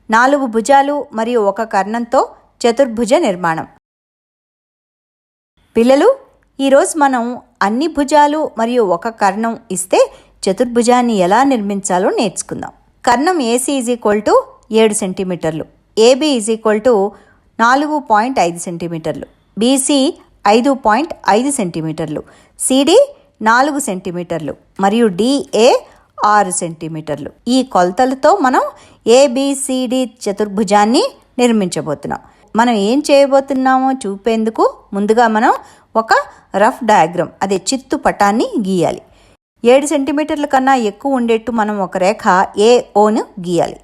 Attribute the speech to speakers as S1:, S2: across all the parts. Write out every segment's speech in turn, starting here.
S1: 4 భుజాలు మరియు 1 కర్ణంతో చతుర్భుజ నిర్మాణం. పిల్లలు, ఈరోజు మనం అన్ని భుజాలు మరియు 1 కర్ణం ఇస్తే చతుర్భుజాన్ని ఎలా నిర్మించాలో నేర్చుకుందాం. కర్ణం ఏసీ = 7 సెంటీమీటర్లు, ఏబీ = 4.5 సెంటీమీటర్లు, బీసీ 5.5 సెంటీమీటర్లు, సిడి 4 సెంటీమీటర్లు మరియు డిఏ 6 సెంటీమీటర్లు. ఈ కొలతలతో మనం ఏబిసిడి చతుర్భుజాన్ని నిర్మించబోతున్నాం. మనం ఏం చేయబోతున్నామో చూపేందుకు ముందుగా మనం ఒక రఫ్ డయాగ్రామ్, అదే చిత్తు పటాన్ని గీయాలి. 7 సెంటీమీటర్ల కన్నా ఎక్కువ ఉండేట్టు మనం ఒక రేఖ ఏఓను గీయాలి.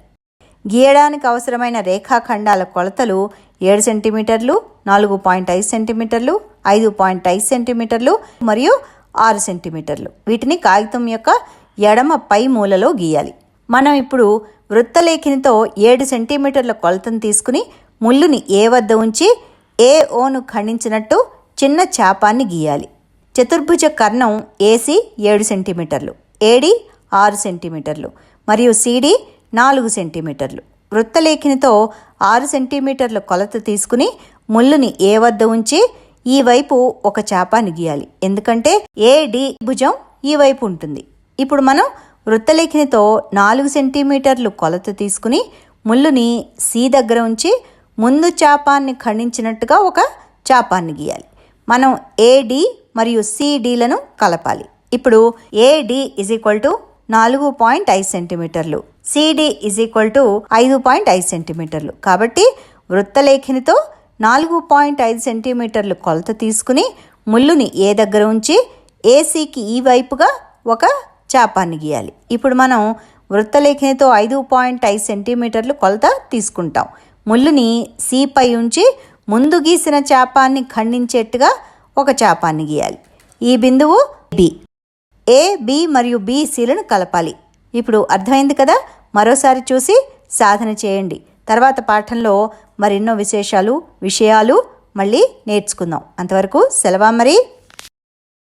S1: గీయడానికి అవసరమైన రేఖాఖండాల కొలతలు 7 సెంటీమీటర్లు, 4.5 సెంటీమీటర్లు, 5.5 సెంటీమీటర్లు మరియు 6 సెంటీమీటర్లు. వీటిని కాగితం యొక్క ఎడమ పై మూలలో గీయాలి. మనం ఇప్పుడు వృత్తలేఖినితో 7 సెంటీమీటర్ల కొలతను తీసుకుని ముళ్ళుని ఏ వద్ద ఉంచి ఏఓను ఖండించినట్టు చిన్న చాపాన్ని గీయాలి. చతుర్భుజ కర్ణం ఏసీ 7 సెంటీమీటర్లు, ఏడి 6 సెంటీమీటర్లు మరియు సిడి 4 సెంటీమీటర్లు. వృత్తలేఖినితో 6 సెంటీమీటర్ల కొలత తీసుకుని ముళ్ళుని ఏ వద్ద ఉంచి ఈ వైపు ఒక చాపాన్ని గీయాలి, ఎందుకంటే ఏడి భుజం ఈ వైపు ఉంటుంది. ఇప్పుడు మనం వృత్తలేఖినితో 4 సెంటీమీటర్లు కొలత తీసుకుని ముళ్ళుని సి దగ్గర ఉంచి ముందు చాపాన్ని ఖండించినట్టుగా ఒక చాపాన్ని గీయాలి. మనం ఏడి మరియు సిడిలను కలపాలి. ఇప్పుడు ఏడి = 4.5 సెంటీమీటర్లు, సిడి = 5.5 సెంటీమీటర్లు. కాబట్టి వృత్తలేఖినితో 4.5 సెంటీమీటర్లు కొలత తీసుకుని ముళ్ళుని ఏ దగ్గర ఉంచి ఏసీకి ఈ వైపుగా ఒక చాపాన్ని గీయాలి. ఇప్పుడు మనం వృత్తలేఖినితో 5.5 సెంటీమీటర్లు కొలత తీసుకుంటాం. ముళ్ళుని సి పై ఉంచి ముందు గీసిన చాపాన్ని ఖండించేట్టుగా ఒక చాపాన్ని గీయాలి. ఈ బిందువు బి. ఏ, బి మరియు బిసిలను కలపాలి. ఇప్పుడు అర్థమైంది కదా? మరోసారి చూసి సాధన చేయండి. తర్వాత పాఠంలో మరెన్నో విషయాలు మళ్ళీ నేర్చుకుందాం. అంతవరకు సెలవా మరి.